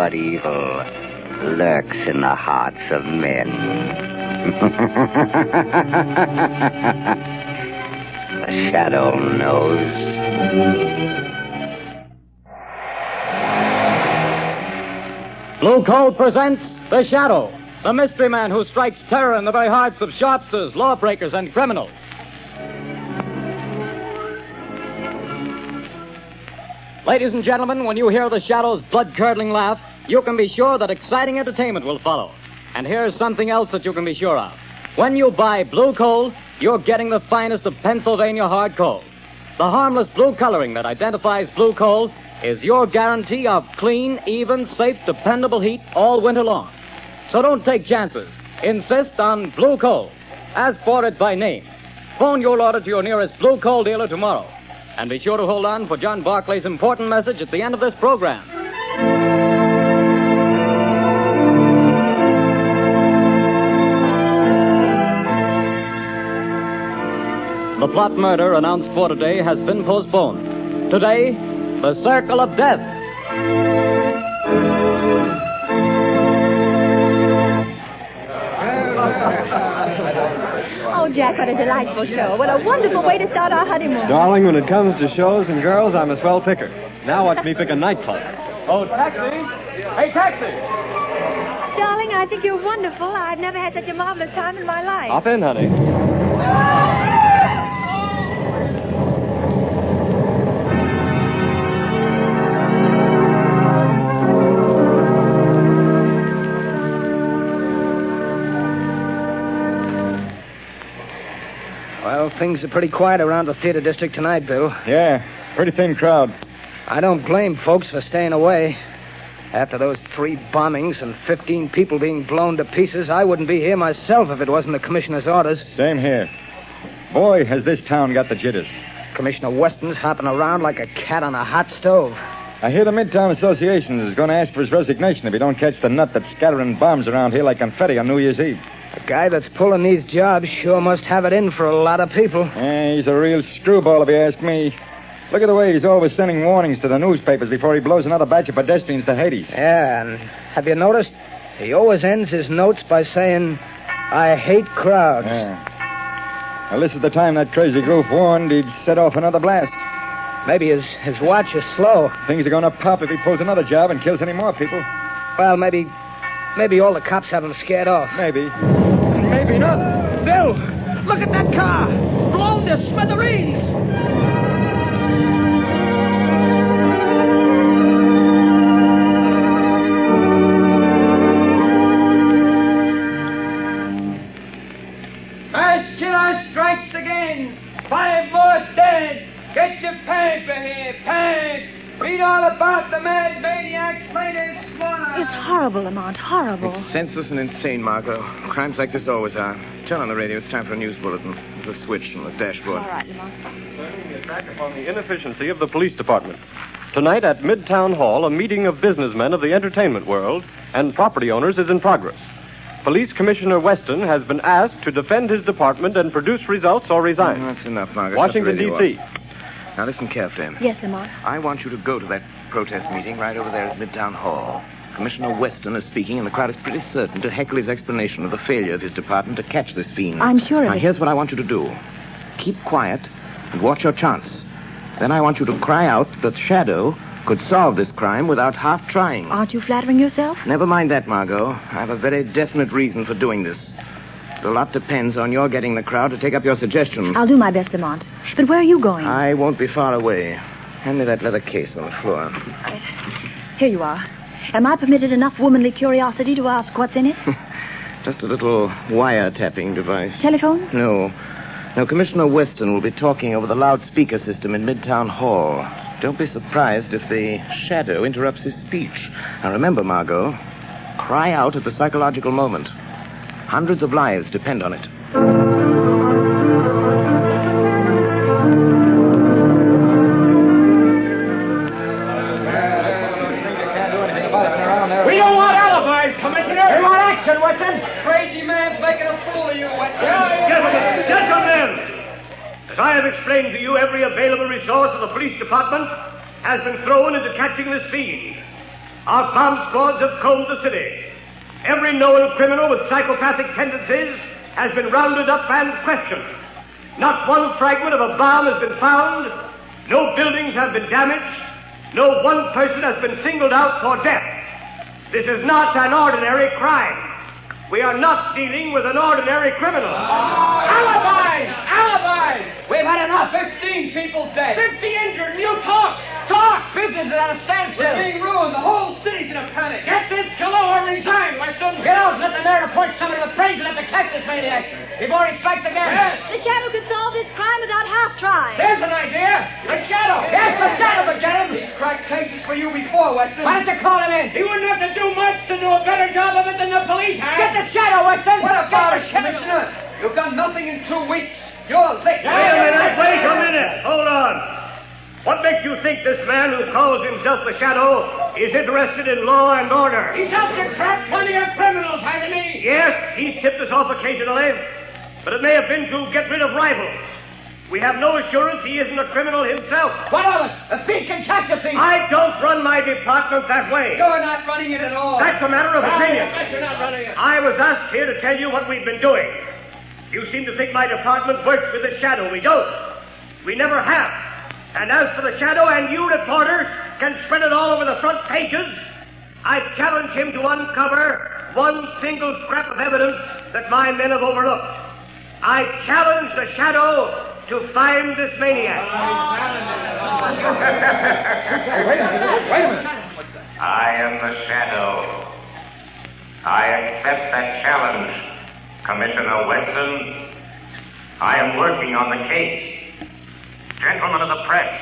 but evil lurks in the hearts of men. The Shadow knows. Blue Coat presents The Shadow, the mystery man who strikes terror in the very hearts of shopsters, lawbreakers, and criminals. Ladies and gentlemen, when you hear The Shadow's blood-curdling laugh, you can be sure that exciting entertainment will follow. And here's something else that you can be sure of. When you buy Blue Coal, you're getting the finest of Pennsylvania hard coal. The harmless blue coloring that identifies Blue Coal is your guarantee of clean, even, safe, dependable heat all winter long. So don't take chances. Insist on Blue Coal. Ask for it by name. Phone your order to your nearest Blue Coal dealer tomorrow. And be sure to hold on for John Barclay's important message at the end of this program. The plot murder announced for today has been postponed. Today, the Circle of Death. Oh, Jack, what a delightful show. What a wonderful way to start our honeymoon. Darling, when it comes to shows and girls, I'm a swell picker. Now watch me pick a nightclub. Oh, taxi! Hey, taxi! Darling, I think you're wonderful. I've never had such a marvelous time in my life. Hop in, honey. Well, things are pretty quiet around the theater district tonight, Bill. Yeah, pretty thin crowd. I don't blame folks for staying away. After those 3 bombings and 15 people being blown to pieces, I wouldn't be here myself if it wasn't the commissioner's orders. Same here. Boy, has this town got the jitters. Commissioner Weston's hopping around like a cat on a hot stove. I hear the Midtown Association is going to ask for his resignation if he don't catch the nut that's scattering bombs around here like confetti on New Year's Eve. The guy that's pulling these jobs sure must have it in for a lot of people. Yeah, he's a real screwball if you ask me. Look at the way he's always sending warnings to the newspapers before he blows another batch of pedestrians to Hades. Yeah, and have you noticed? He always ends his notes by saying, I hate crowds. Yeah. Well, this is the time that crazy goof warned he'd set off another blast. Maybe his watch is slow. Things are going to pop if he pulls another job and kills any more people. Well, maybe all the cops have him scared off. Maybe. Maybe not. Bill, look at that car. Blown to smithereens. Mass killer strikes again. 5 more dead. Get your paper here, pad. Read all about the mad maniac's latest slaughter. It's horrible, Lamont, horrible. It's senseless and insane, Margo. Crimes like this always are. Turn on the radio. It's time for a news bulletin. There's a switch on the dashboard. All right, Lamont. Turning the attack upon the inefficiency of the police department. Tonight at Midtown Hall, a meeting of businessmen of the entertainment world and property owners is in progress. Police Commissioner Weston has been asked to defend his department and produce results or resign. That's enough, Margo. Washington, Shut the radio D.C. off. Now listen carefully. Yes, Lamont. I want you to go to that protest meeting right over there at Midtown Hall. Commissioner Weston is speaking, and the crowd is pretty certain to heckle his explanation of the failure of his department to catch this fiend. I'm sure of Now, it. here's what I want you to do. Keep quiet and watch your chance. Then I want you to cry out that Shadow could solve this crime without half trying. Aren't you flattering yourself? Never mind that, Margo. I have a very definite reason for doing this. A lot depends on your getting the crowd to take up your suggestion. I'll do my best, Lamont. But where are you going? I won't be far away. Hand me that leather case on the floor. Right. Here you are. Am I permitted enough womanly curiosity to ask what's in it? Just a little wiretapping device. Telephone? No. No, Commissioner Weston will be talking over the loudspeaker system in Midtown Hall. Don't be surprised if the Shadow interrupts his speech. Now remember, Margo, cry out at the psychological moment. Hundreds of lives depend on it. We don't want alibis, Commissioner. We want action, Weston. Crazy man's making a fool of you, Weston. Gentlemen, as I have explained to you, every available resource of the police department has been thrown into catching this fiend. Our bomb squads have combed the city. Every known criminal with psychopathic tendencies has been rounded up and questioned. Not one fragment of a bomb has been found. No buildings have been damaged. No one person has been singled out for death. This is not an ordinary crime. We are not dealing with an ordinary criminal. Alibis! Alibis! We've had enough. 15 people dead. 50 injured, and you talk! Talk! Business is at a standstill. We're being ruined. The whole city's in a panic. Get this killer or resign, Weston. Get out and let the mayor appoint somebody with brains enough to catch this maniac. Before he strikes again. Yes. The shadow could solve this crime without half trying. There's an idea. The shadow. Yes, the shadow would get him. He's cracked cases for you before, Weston. Why don't you call him in? He wouldn't have to do much to do a better job of it than the police have. Get the shadow, Weston. What about it, Get the shadow. Commissioner? You've done nothing in 2 weeks. You're late. Wait a minute. Hold on. What makes you think this man who calls himself the Shadow is interested in law and order? He's helped to crack plenty of criminals, hasn't he? Yes, he's tipped us off occasionally, but it may have been to get rid of rivals. We have no assurance he isn't a criminal himself. What of it? A thief can catch a thief. I don't run my department that way. You're not running it at all. That's a matter of opinion. I bet you're not running it. I was asked here to tell you what we've been doing. You seem to think my department works with the Shadow. We don't. We never have. And as for the Shadow, and you reporters can spread it all over the front pages, I challenge him to uncover one single scrap of evidence that my men have overlooked. I challenge the Shadow to find this maniac. Wait a minute. I am the Shadow. I accept that challenge, Commissioner Weston. I am working on the case. Gentlemen of the press,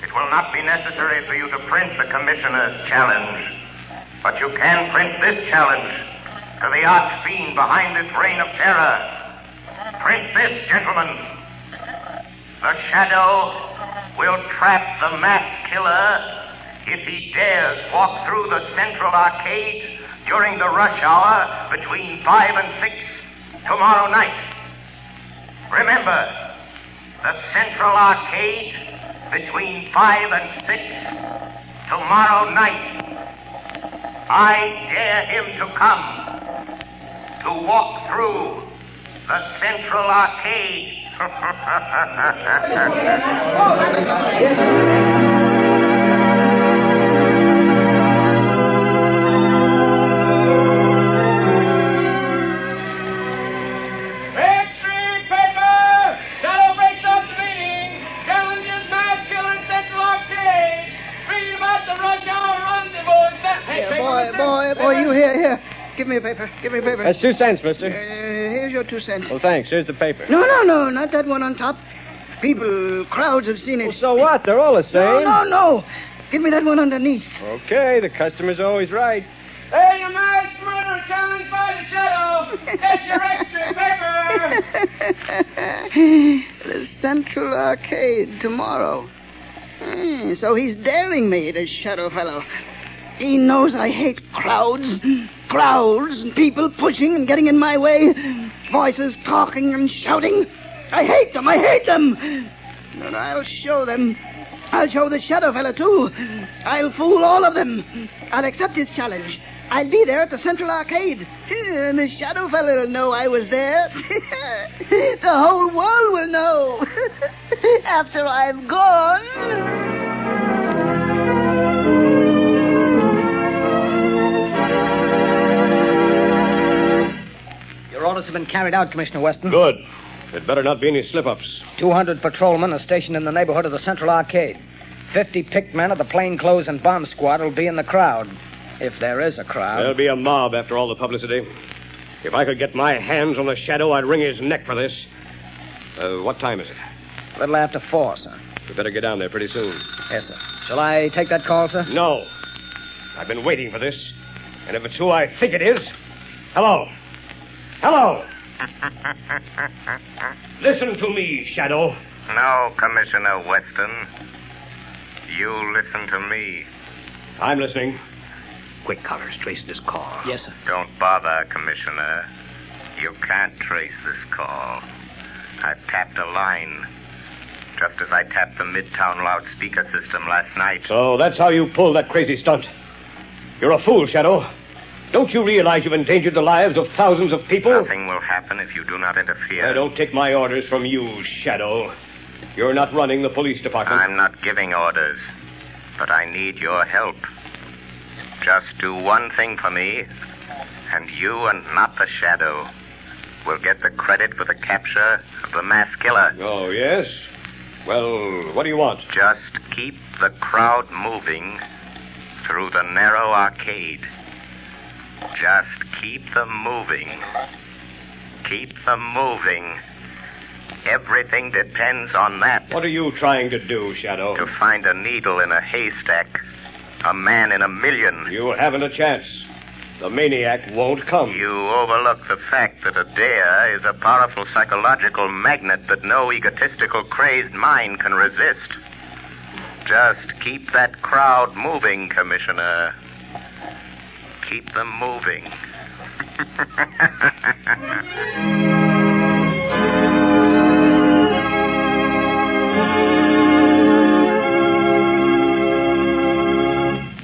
it will not be necessary for you to print the Commissioner's challenge, but you can print this challenge to the arch fiend behind this reign of terror. Print this, gentlemen. The Shadow will trap the mass killer if he dares walk through the Central Arcade during the rush hour between 5 and 6 tomorrow night. Remember, the Central Arcade between 5 and 6 tomorrow night. I dare him to come to walk through the Central Arcade. Boy, you here. Give me a paper. That's 2 cents, mister. Here's your 2 cents. Well, thanks. Here's the paper. No, not that one on top. People, crowds have seen it. Well, so what? They're all the same. No. Give me that one underneath. Okay, the customer's always right. Hey, you mass murderer challenged by the Shadow. Get your extra paper. The Central Arcade tomorrow. So he's daring me, this Shadow fellow. He knows I hate crowds, and people pushing and getting in my way, voices talking and shouting. I hate them. But I'll show them. I'll show the Shadow fella, too. I'll fool all of them. I'll accept his challenge. I'll be there at the Central Arcade. And the Shadow fella will know I was there. The whole world will know. After I've gone. Your orders have been carried out, Commissioner Weston. Good. There'd better not be any slip-ups. 200 patrolmen are stationed in the neighborhood of the Central Arcade. 50 picked men of the plainclothes and bomb squad will be in the crowd. If there is a crowd. There'll be a mob after all the publicity. If I could get my hands on the Shadow, I'd wring his neck for this. What time is it? A little after 4, sir. We better get down there pretty soon. Yes, sir. Shall I take that call, sir? No. I've been waiting for this. And if it's who I think it is... Hello. Listen to me, Shadow. No, Commissioner Weston. You listen to me. I'm listening. Quick, Connors, trace this call. Yes, sir. Don't bother, Commissioner. You can't trace this call. I've tapped a line. Just as I tapped the Midtown loudspeaker system last night. So that's how you pulled that crazy stunt. You're a fool, Shadow. Don't you realize you've endangered the lives of thousands of people? Nothing will happen if you do not interfere. I don't take my orders from you, Shadow. You're not running the police department. I'm not giving orders, but I need your help. Just do one thing for me, and you and not the Shadow will get the credit for the capture of the mass killer. Oh, yes? Well, what do you want? Just keep the crowd moving through the narrow arcade. Just keep them moving. Keep them moving. Everything depends on that. What are you trying to do, Shadow? To find a needle in a haystack. A man in a million. You haven't a chance. The maniac won't come. You overlook the fact that a dare is a powerful psychological magnet that no egotistical, crazed mind can resist. Just keep that crowd moving, Commissioner. Keep them moving.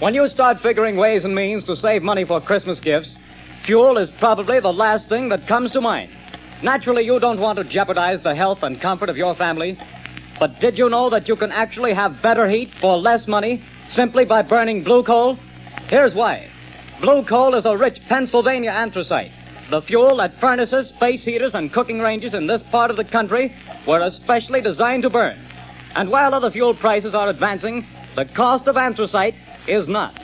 When you start figuring ways and means to save money for Christmas gifts, fuel is probably the last thing that comes to mind. Naturally, you don't want to jeopardize the health and comfort of your family. But did you know that you can actually have better heat for less money simply by burning blue coal? Here's why. Blue coal is a rich Pennsylvania anthracite. The fuel that furnaces, space heaters, and cooking ranges in this part of the country were especially designed to burn. And while other fuel prices are advancing, the cost of anthracite is not.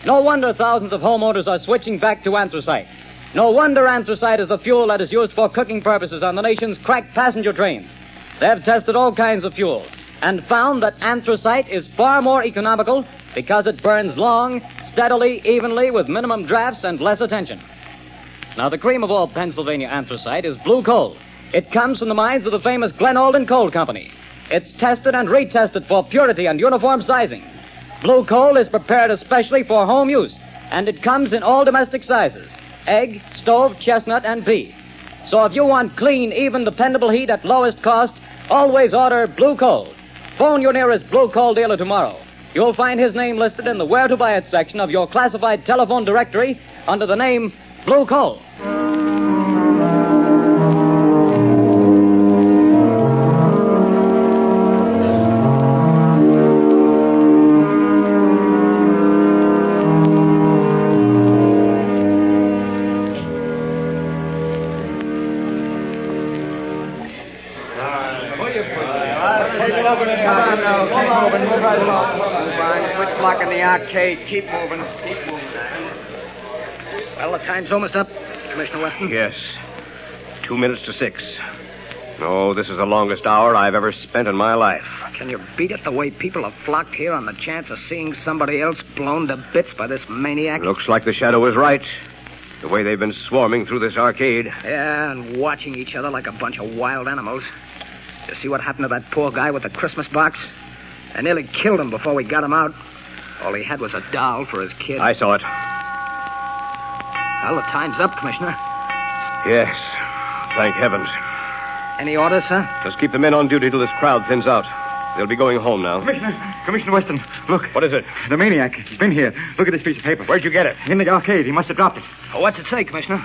No wonder thousands of homeowners are switching back to anthracite. No wonder anthracite is the fuel that is used for cooking purposes on the nation's crack passenger trains. They've tested all kinds of fuel and found that anthracite is far more economical because it burns long, steadily, evenly, with minimum drafts and less attention. Now, the cream of all Pennsylvania anthracite is blue coal. It comes from the mines of the famous Glen Alden Coal Company. It's tested and retested for purity and uniform sizing. Blue coal is prepared especially for home use, and it comes in all domestic sizes: egg, stove, chestnut, and beef. So if you want clean, even, dependable heat at lowest cost, always order blue coal. Phone your nearest blue coal dealer tomorrow. You'll find his name listed in the Where to Buy It section of your classified telephone directory under the name Blue Coal. Quit blocking the arcade. Keep moving. Well, the time's almost up, Commissioner Weston. Yes. 2 minutes to 6. No, this is the longest hour I've ever spent in my life. Can you beat it the way people have flocked here on the chance of seeing somebody else blown to bits by this maniac? Looks like the Shadow was right. The way they've been swarming through this arcade. Yeah, and watching each other like a bunch of wild animals. You see what happened to that poor guy with the Christmas box? I nearly killed him before we got him out. All he had was a doll for his kid. I saw it. Well, the time's up, Commissioner. Yes. Thank heavens. Any orders, sir? Just keep the men on duty till this crowd thins out. They'll be going home now. Commissioner Weston, look. What is it? The maniac. He's been here. Look at this piece of paper. Where'd you get it? In the arcade. He must have dropped it. Oh, what's it say, Commissioner?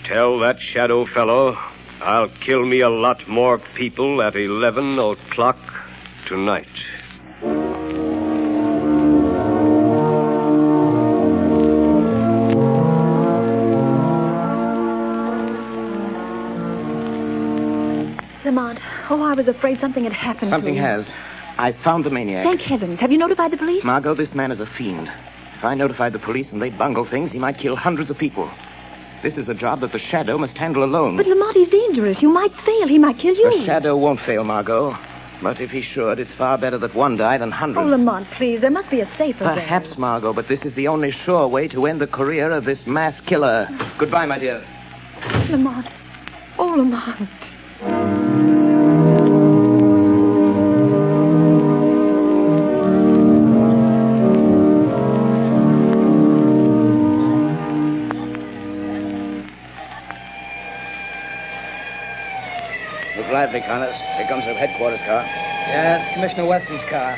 Tell that Shadow fellow I'll kill me a lot more people at 11 o'clock tonight. Lamont, I was afraid something had happened Something to him. has. I found the maniac. Thank heavens. Have you notified the police? Margo, this man is a fiend. If I notified the police and they bungle things, he might kill hundreds of people. This is a job that the Shadow must handle alone. But Lamont, he's dangerous. You might fail. He might kill you. The Shadow won't fail, Margot. But if he should, it's far better that one die than hundreds. Oh, Lamont, please. There must be a safer way. Perhaps, Margot, but this is the only sure way to end the career of this mass killer. Goodbye, my dear. Lamont. Oh, Lamont. Look lively, Connors. Here comes the headquarters car. Yeah, it's Commissioner Weston's car.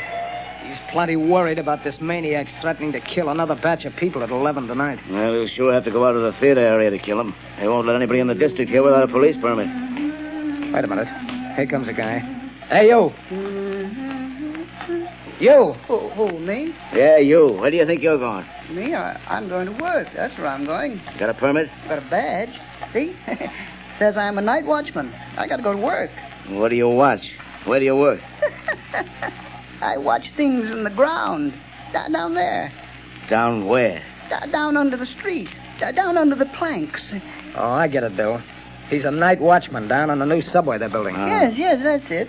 He's plenty worried about this maniac's threatening to kill another batch of people at 11 tonight. Well, he'll sure have to go out of the theater area to kill him. They won't let anybody in the district here without a police permit. Wait a minute. Here comes a guy. Hey, you. You. Who, me? Yeah, you. Where do you think you're going? Me? I'm going to work. That's where I'm going. Got a permit? Got a badge. See? Says I'm a night watchman. I got to go to work. What do you watch? Where do you work? I watch things in the ground. Down there. Down where? Down under the street. Down under the planks. Oh, I get it, Bill. He's a night watchman down on the new subway they're building. Yes, that's it.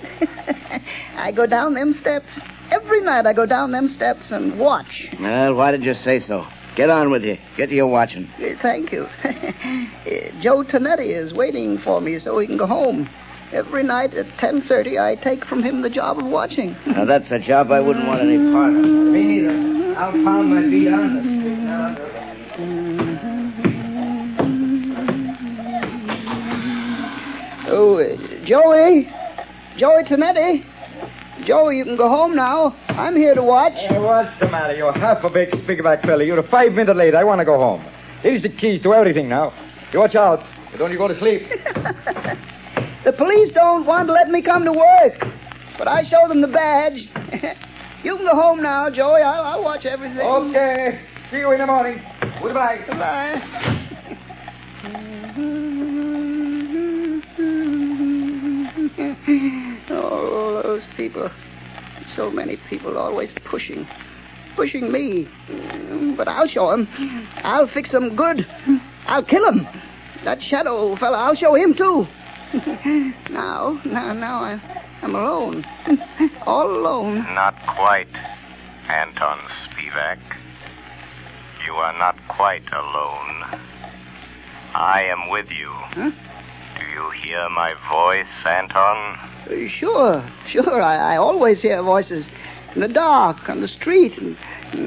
I go down them steps. Every night I go down them steps and watch. Well, why did you say so? Get on with you. Get to your watching. Thank you. Joe Tonetti is waiting for me so he can go home. Every night at 10:30, I take from him the job of watching. Now, that's a job I wouldn't want any part of. Me neither. I'll pound my feet on the street now. Oh, Joey Tonetti. Joey, you can go home now. I'm here to watch. Hey, what's the matter? You're half a big speakerback fella. You're 5 minutes late. I want to go home. Here's the keys to everything now. You watch out. Don't you go to sleep. The police don't want to let me come to work, but I show them the badge. You can go home now, Joey. I'll watch everything. Okay. See you in the morning. Goodbye. Goodbye. Oh, those people. So many people always pushing me. But I'll show him. I'll fix them good. I'll kill him. That shadow fella, I'll show him, too. Now I'm alone. All alone. Not quite, Anton Spivak. You are not quite alone. I am with you. Huh? Do you hear my voice, Anton? Sure. I always hear voices in the dark, on the street, and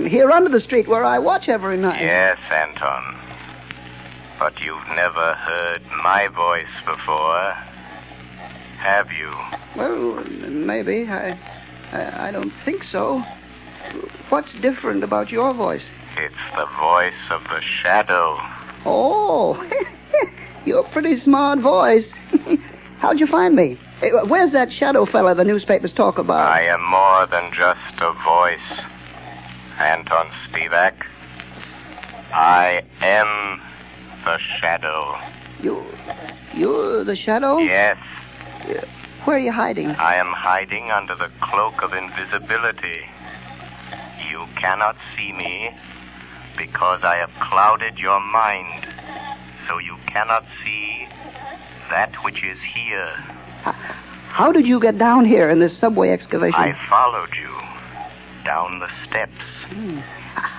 here under the street where I watch every night. Yes, Anton. But you've never heard my voice before, have you? Well, maybe. I don't think so. What's different about your voice? It's the voice of the shadow. Oh, you're a pretty smart voice. How'd you find me? Where's that shadow fella the newspapers talk about? I am more than just a voice, Anton Spivak. I am the shadow. You're the shadow? Yes. Where are you hiding? I am hiding under the cloak of invisibility. You cannot see me because I have clouded your mind, so you cannot see that which is here. How did you get down here in this subway excavation? I followed you down the steps.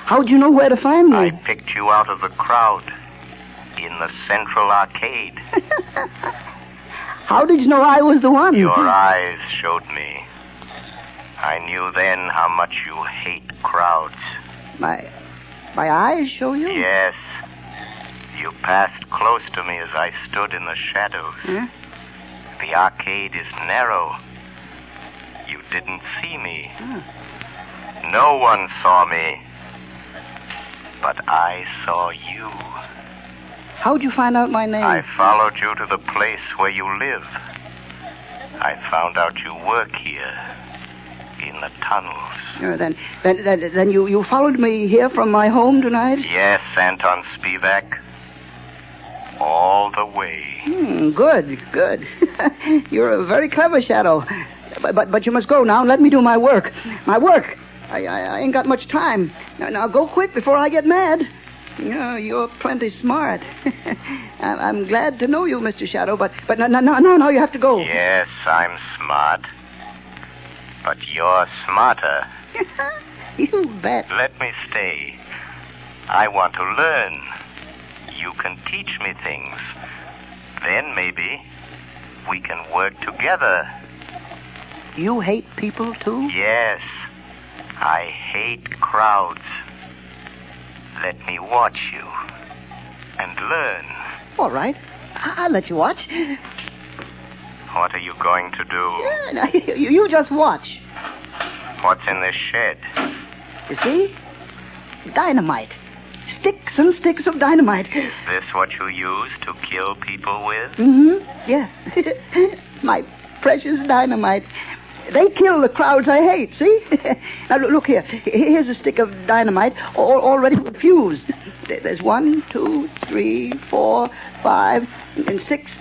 How'd you know where to find me? I picked you out of the crowd in the central arcade. How did you know I was the one? Your eyes showed me. I knew then how much you hate crowds. My eyes show you? Yes. You passed close to me as I stood in the shadows. Huh? The arcade is narrow. You didn't see me. No one saw me. But I saw you. How'd you find out my name? I followed you to the place where you live. I found out you work here. In the tunnels. Then you followed me here from my home tonight? Yes, Anton Spivak. All the way. Good. You're a very clever shadow. But you must go now and let me do my work. I ain't got much time. Now go quick before I get mad. You're plenty smart. I'm glad to know you, Mr. Shadow, but no, you have to go. Yes, I'm smart. But you're smarter. You bet. Let me stay. I want to learn. You can teach me things. Then maybe we can work together. You hate people, too? Yes. I hate crowds. Let me watch you and learn. All right. I'll let you watch. What are you going to do? Yeah, now, you just watch. What's in this shed? You see? Dynamite. Sticks and sticks of dynamite. Is this what you use to kill people with? Mm-hmm. Yeah. My precious dynamite. They kill the crowds I hate, see? Now, look here. Here's a stick of dynamite already fused. There's 1, 2, 3, 4, 5, and 6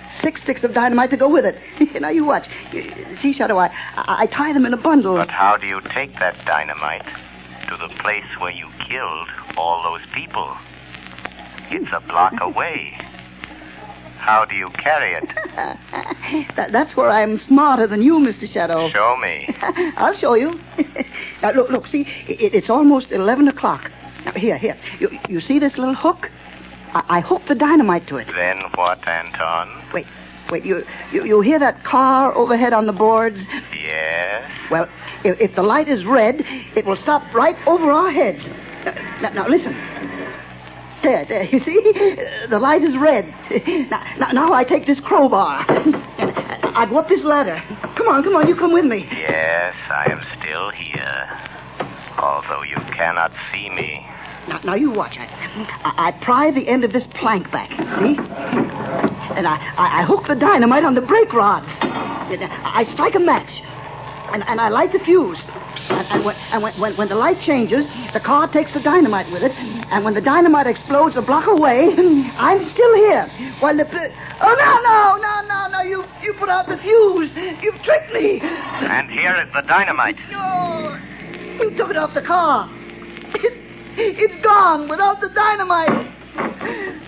sticks of dynamite to go with it. Now, you watch. See, Shadow, I tie them in a bundle. But how do you take that dynamite to the place where you killed all those people? It's a block away. How do you carry it? That's where I'm smarter than you, Mr. Shadow. Show me. I'll show you. Now, look, see, it's almost 11 o'clock. Now, here. You see this little hook? I hook the dynamite to it. Then what, Anton? Wait, you hear that car overhead on the boards? Yes. Well, if the light is red, it will stop right over our heads. Now listen. There, you see? The light is red. Now I take this crowbar. And I go up this ladder. Come on, you come with me. Yes, I am still here. Although you cannot see me. Now you watch. I pry the end of this plank back, see? And I hook the dynamite on the brake rods. I strike a match. And I light the fuse. And when the light changes, the car takes the dynamite with it. And when the dynamite explodes a block away, I'm still here. While the... Oh, no. You put out the fuse. You've tricked me. And here is the dynamite. Oh, you took it off the car. It's gone without the dynamite.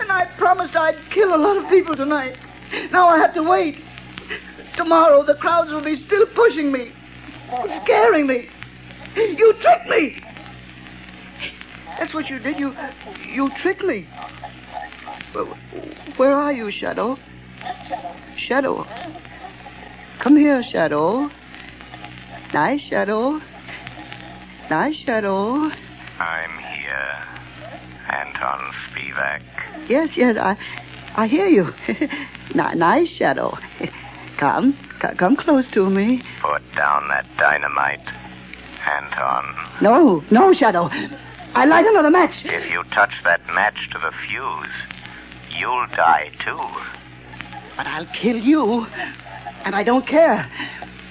And I promised I'd kill a lot of people tonight. Now I have to wait. Tomorrow the crowds will be still pushing me. Scaring me. You tricked me. That's what you did. You tricked me. Where are you, Shadow? Shadow. Come here, Shadow. Nice, Shadow. Nice, Shadow. I'm here, Anton Spivak. Yes, I hear you. Nice, Shadow. Come close to me. Put down that dynamite, Anton. No, Shadow. I light another match. If you touch that match to the fuse, you'll die too. But I'll kill you, and I don't care.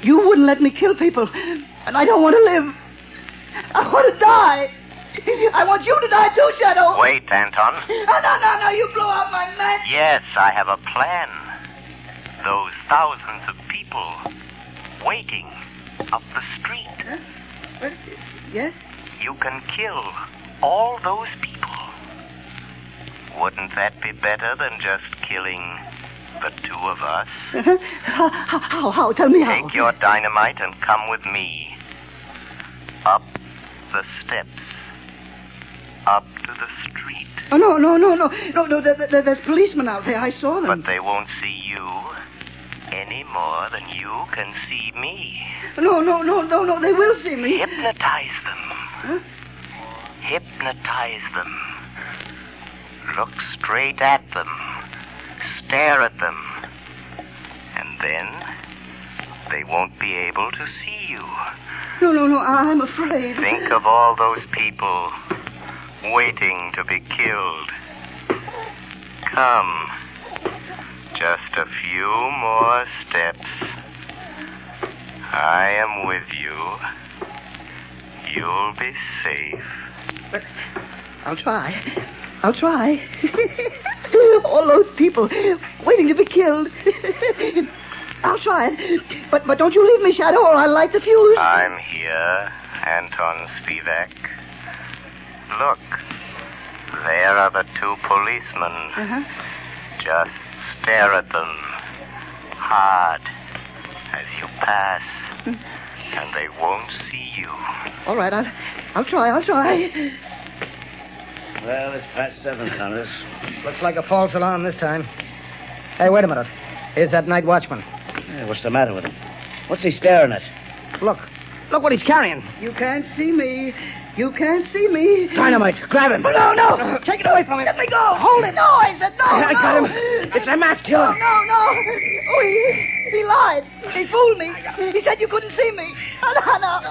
You wouldn't let me kill people, and I don't want to live. I want to die. I want you to die too, Shadow. Wait, Anton. No, you blow out my match. Yes, I have a plan. Those thousands of people waiting up the street. Huh? Yes? You can kill all those people. Wouldn't that be better than just killing the two of us? How? Tell me how. Take your dynamite and come with me. Up the steps. Up to the street. Oh, no. There's policemen out there. I saw them. But they won't see you any more than you can see me. No. They will see me. Hypnotize them. Huh? Hypnotize them. Look straight at them. Stare at them. And then they won't be able to see you. No, I'm afraid. Think of all those people waiting to be killed. Come. Just a few more steps. I am with you. You'll be safe. But I'll try. All those people waiting to be killed. I'll try it. But don't you leave me, Shadow, or I'll light the fuse. I'm here, Anton Spivak. Look, there are the two policemen. Uh-huh. Just stare at them hard as you pass, and they won't see you. All right, I'll try. Well, it's past 7, Connors. Looks like a false alarm this time. Hey, wait a minute. Here's that night watchman. Yeah, what's the matter with him? What's he staring at? Look what he's carrying. You can't see me. Dynamite, grab him. No. Take it away from him. Let me go. Hold it. No, I said no. I got him. It's a masked killer. No. Oh, he lied. He fooled me. He said you couldn't see me. No.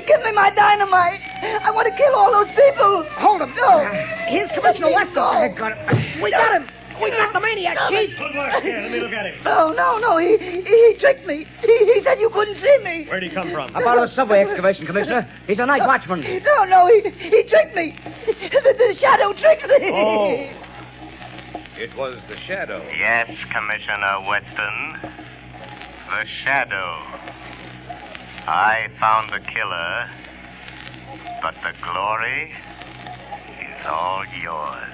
Give me my dynamite. I want to kill all those people. Hold him. No. Here's Commissioner Weston. No. We got him. We got the maniac, Chief. Good work. Here, let me look at him. No. He tricked me. He said you couldn't see me. Where'd he come from? Up out of the subway excavation, Commissioner. He's a night watchman. No. He tricked me. The shadow tricked me. Oh. It was the shadow. Yes, Commissioner Weston. The shadow. I found the killer, but the glory is all yours.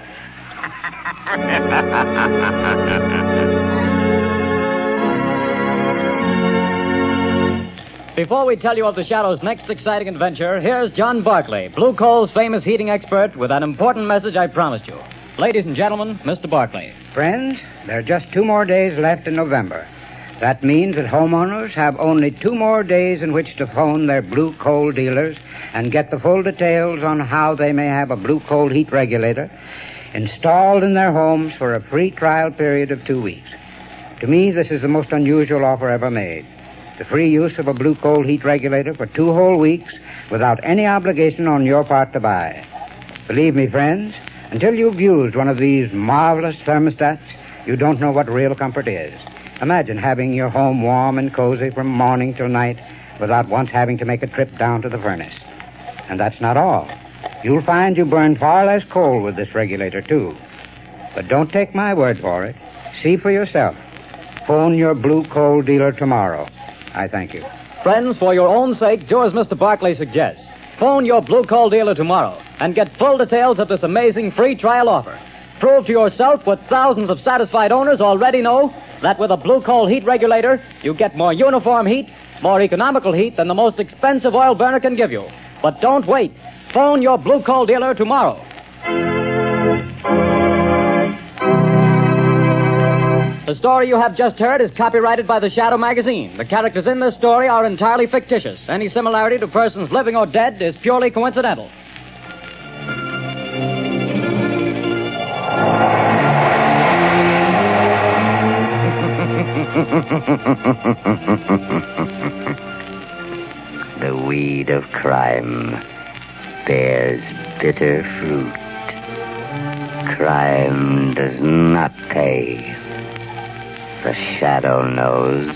Before we tell you of the Shadow's next exciting adventure, here's John Barclay, Blue Coal's famous heating expert, with an important message I promised you. Ladies and gentlemen, Mr. Barclay. Friends, there are just 2 more days left in November. That means that homeowners have only 2 more days in which to phone their Blue Coal dealers and get the full details on how they may have a Blue Coal heat regulator installed in their homes for a free trial period of 2 weeks. To me, this is the most unusual offer ever made. The free use of a Blue Coal heat regulator for 2 whole weeks without any obligation on your part to buy. Believe me, friends, until you've used one of these marvelous thermostats, you don't know what real comfort is. Imagine having your home warm and cozy from morning till night without once having to make a trip down to the furnace. And that's not all. You'll find you burn far less coal with this regulator, too. But don't take my word for it. See for yourself. Phone your Blue Coal dealer tomorrow. I thank you. Friends, for your own sake, do as Mr. Barclay suggests. Phone your Blue Coal dealer tomorrow and get full details of this amazing free trial offer. Prove to yourself what thousands of satisfied owners already know, that with a Blue Coal heat regulator, you get more uniform heat, more economical heat than the most expensive oil burner can give you. But don't wait. Phone your Blue Coal dealer tomorrow. The story you have just heard is copyrighted by the Shadow magazine. The characters in this story are entirely fictitious. Any similarity to persons living or dead is purely coincidental. The weed of crime bears bitter fruit. Crime does not pay. The Shadow knows.